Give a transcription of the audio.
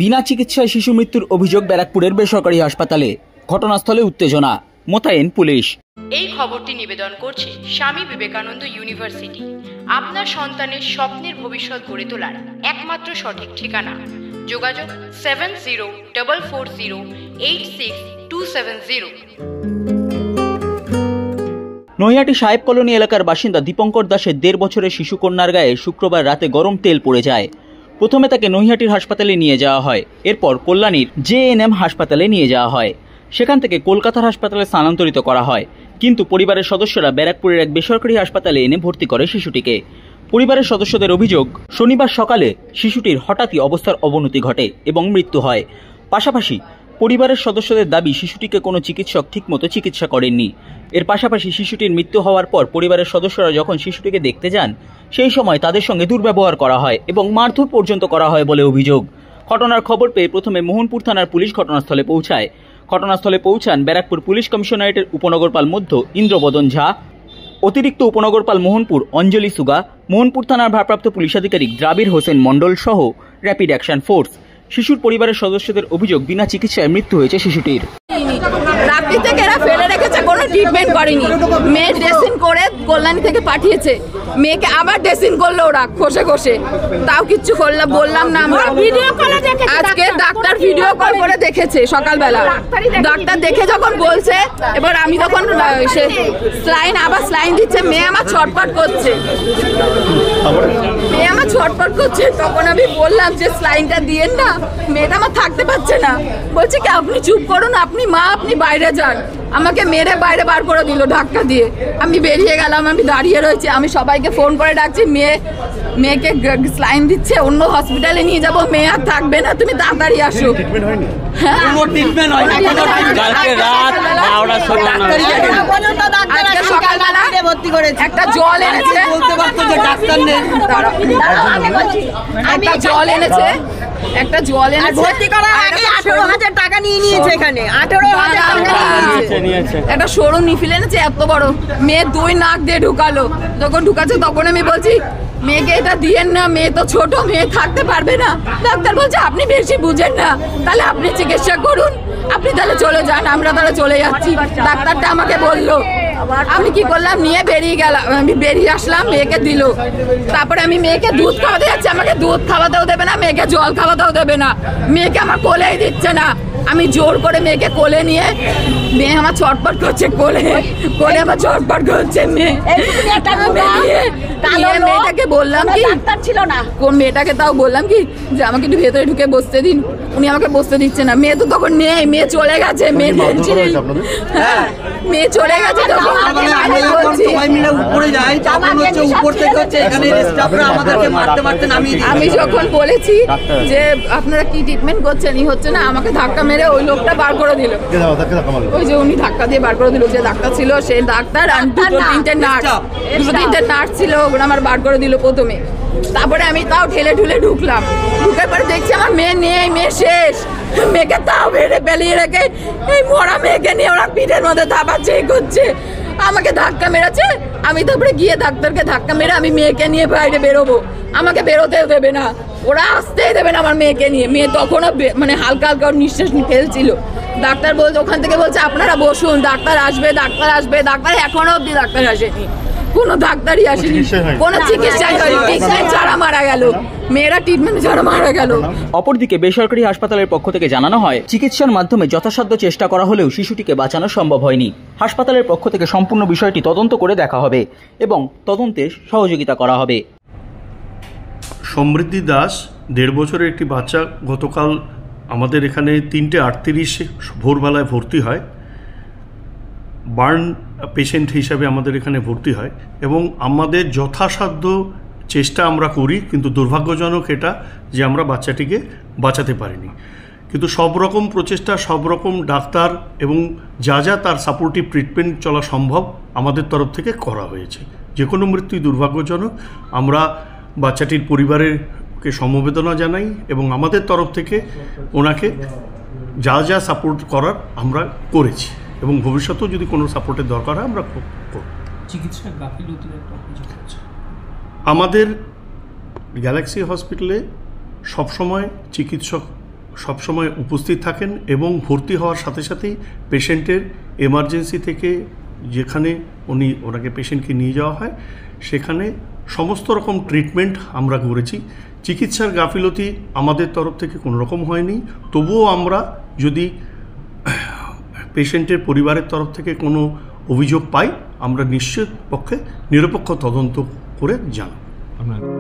বিনা চিকিৎসায় শিশু মৃত্যুর অভিযোগ ব্যারাকপুরের বেসরকারি হাসপাতালে। ঘটনাস্থলে উত্তেজনা, মোতায়েন পুলিশ। এই খবরটি নিবেদন করছে স্বামী বিবেকানন্দ ইউনিভার্সিটি। আপনার সন্তানের স্বপ্নের ভবিষ্যৎ গড়ে তোলার একমাত্র সঠিক ঠিকানা। যোগাযোগ 7044086270। নৈহাটি সাহেব কলোনি এলাকার বাসিন্দা দীপঙ্কর দাসের 1.5 বছরের শিশু কন্যার গায়ে শুক্রবার রাতে গরম তেল পড়ে যায়। প্রথমে তাকে নৈহাটির হাসপাতালে নিয়ে যাওয়া হয়, এরপর কল্যাণীর JNM হাসপাতালে নিয়ে যাওয়া হয়। সেখান থেকে কলকাতার হাসপাতালে স্থানান্তরিত করা হয়, কিন্তু পরিবারের সদস্যরা ব্যারাকপুরের এক বেসরকারি হাসপাতালে এনে ভর্তি করে শিশুটিকে। পরিবারের সদস্যদের অভিযোগ, শনিবার সকালে শিশুটির হঠাৎই অবস্থার অবনতি ঘটে এবং মৃত্যু হয়। পাশাপাশি পরিবারের সদস্যদের দাবি, শিশুটিকে কোনো চিকিৎসক ঠিকমতো চিকিৎসা করেননি। এর পাশাপাশি শিশুটির মৃত্যু হওয়ার পর পরিবারের সদস্যরা যখন শিশুটিকে দেখতে যান, সেই সময় তাদের সঙ্গে দুর্ব্যবহার করা হয় এবং মারধর পর্যন্ত করা হয় বলে অভিযোগ। ঘটনার খবর পেয়ে প্রথমে মোহনপুর থানার পুলিশ ঘটনাস্থলে পৌঁছায়। ঘটনাস্থলে পৌঁছান ব্যারাকপুর পুলিশ কমিশনারেটের উপনগরপাল মধ্য ইন্দ্রবদন ঝা, অতিরিক্ত উপনগরপাল মোহনপুর অঞ্জলি সুগা, মোহনপুর থানার ভারপ্রাপ্ত পুলিশ আধিকারিক দ্রাবির হোসেন মণ্ডল সহ র্যাপিড অ্যাকশন ফোর্স। শিশুর পরিবারের সদস্যদের অভিযোগ, বিনা চিকিৎসায় মৃত্যু হয়েছে শিশুটির। রাত্রি থেকে এরা ফেলে রেখেছে, কোনো ট্রিটমেন্ট করেনি। মেয়ে ড্রেসিং করে কল্যাণী থেকে পাঠিয়েছে, মেয়েকে আবার ড্রেসিং করলো ওরা ঘষে ঘষে, তাও কিচ্ছু বললাম না আমরা। আজকে ডাক্তার ভিডিও কল করে দেখেছে সকালবেলা, ডাক্তার দেখে যখন বলছে, এবার আমি তখন স্লাইন দিচ্ছে, মেয়ে আমার ছটফট করছে, তখন আমি বললাম যে স্লাইনটা দিয়েন না, মেয়েটা আমার থাকতে পারছে না। বলছে কি আপনি চুপ করুন, আপনি মা, আপনি বাইরে যান। আমাকে মেরে বাইরে বার করে দিল ধাক্কা দিয়ে। আমি বেরিয়ে গেলাম, আমি দাঁড়িয়ে রয়েছি, আমি সবাইকে ফোন করে ডাকছি, মেয়েকে স্লাইন দিচ্ছে, অন্য হসপিটালে নিয়ে যাবো, মেয়ে আর থাকবে না, তুমি তাড়াতাড়ি আসো। একটা জল এনেছে, ভর্তি করার আগে 18,000 টাকা নিয়ে নিয়েছে। এখানে 18,000 টাকা নিয়েছে। একটা সরু নিফিল এনেছে এত বড়, মেয়ে 2 নাক দিয়ে ঢুকালো। যখন ঢুকাচ্ছে তখন আমি বলছি মেয়েকে এটা দিয়েন না, মেয়ে তো ছোট, মেয়ে থাকতে পারবে না। ডাক্তার বলছে আপনি বেশি বুঝেন না, তাহলে আপনি চিকিৎসা করুন, আপনি তাহলে চলে যান, আমরা তাহলে চলে যাচ্ছি। ডাক্তারটা আমাকে বললো, আমি কি করলাম, নিয়ে বেরিয়ে গেলাম। আমি বেরিয়ে আসলাম, মেয়েকে দিল। তারপরে আমি মেয়েকে দুধ খাওয়াতে যাচ্ছি, আমাকে দুধ খাওয়াতেও দেবে না, মেয়েকে জল খাওয়াতেও দেবে না, মেয়েকে আমার কোলেই দিচ্ছে না। আমি জোর করে মেয়েকে কোলে নিয়ে, মেয়ে আমার ছটপট করছে, কোলে আমার ছটপট করছে। মেয়েটাকে বললাম কি, ছিল না কোন মেয়েটাকে, তাও বললাম কি যে আমাকে একটু ভেতরে ঢুকে বসতে দিন, উনি আমাকে বসতে দিচ্ছে না। মেয়ে তো তখন নেই, মেয়ে চলে গেছে, মেয়ে চলে গেছে। আমি যখন বলেছি যে আপনারা কি ট্রিটমেন্ট করছেন, হচ্ছে না, আমাকে ধাক্কা মেরে ওই লোকটা বার করে দিল। ওই যে উনি ধাক্কা দিয়ে বার করে দিল, যে ডাক্তার ছিল সেই ডাক্তার, আর 2-3টে নার্স ছিল, ওগুলো আমার বার করে দিল প্রথমে। তারপরে আমি তাও ঠেলে ঠুলে ঢুকলাম, ঢুকে পরে দেখছি আমার মেয়ে নেই, মেয়ে শেষ। মেয়েকে তাও বেড়ে পেলিয়ে রেখে এই মরা মেয়েকে নিয়ে ওরা পিঠের মধ্যে ধাপাচ্ছে, করছে, আমাকে ধাক্কা মেরেছে। আমি তারপরে গিয়ে ডাক্তারকে ধাক্কা মেরে আমি মেয়েকে নিয়ে বাইরে বেরোবো, আমাকে বেরোতেও দেবে না, ওরা আসতেই দেবে না আমার মেয়েকে নিয়ে। মেয়ে তখনও মানে হালকা হালকা নিঃশ্বাস ফেলছিল। ডাক্তার বলছে, ওখান থেকে বলছে আপনারা বসুন, ডাক্তার আসবে। ডাক্তার এখনো অব্দি ডাক্তার আসেনি, কোনো ডাক্তারই আসেনি, কোনো চিকিৎসাই হয়নি, ট্রিটমেন্ট ছাড়া মারা গেল, মেয়েরা ট্রিটমেন্ট ছাড়া মারা গেল। অপরদিকে বেসরকারি হাসপাতালের পক্ষ থেকে জানানো হয়, চিকিৎসার মাধ্যমে যথাসাধ্য চেষ্টা করা হলেও শিশুটিকে বাঁচানো সম্ভব হয়নি। হাসপাতালের পক্ষ থেকে সম্পূর্ণ বিষয়টি তদন্ত করে দেখা হবে এবং তদন্তে সহযোগিতা করা হবে। সমৃদ্ধি দাস 1.5 বছরের একটি বাচ্চা গতকাল আমাদের এখানে 3:38 ভোরবেলায় ভর্তি হয়, বার্ন পেশেন্ট হিসাবে আমাদের এখানে ভর্তি হয় এবং আমাদের যথাসাধ্য চেষ্টা আমরা করি, কিন্তু দুর্ভাগ্যজনক এটা যে আমরা বাচ্চাটিকে বাঁচাতে পারিনি। কিন্তু সব রকম প্রচেষ্টা, সব রকম ডাক্তার এবং যা তার সাপোর্টিভ ট্রিটমেন্ট চলা সম্ভব আমাদের তরফ থেকে করা হয়েছে। যে কোনো মৃত্যুই দুর্ভাগ্যজনক। আমরা বাচ্চাটির পরিবারকে সমবেদনা জানাই এবং আমাদের তরফ থেকে ওনাকে যা সাপোর্ট করার আমরা করেছি এবং ভবিষ্যতেও যদি কোনো সাপোর্টের দরকার হয় আমরা করব। চিকিৎসা গাফিলতির একটা অভিযোগ আছে আমাদের গ্যালাক্সি হসপিটালে সবসময় চিকিৎসক সবসময় উপস্থিত থাকেন এবং ভর্তি হওয়ার সাথে সাথেই পেশেন্টের এমার্জেন্সি থেকে যেখানে ওনাকে পেশেন্টকে নিয়ে যাওয়া হয় সেখানে সমস্ত রকম ট্রিটমেন্ট আমরা করেছি। চিকিৎসার গাফিলতি আমাদের তরফ থেকে কোনো রকম হয়নি। তবুও আমরা যদি পেশেন্টের পরিবারের তরফ থেকে কোনো অভিযোগ পাই আমরা নিশ্চিত পক্ষে নিরপেক্ষ তদন্ত করে জানাব।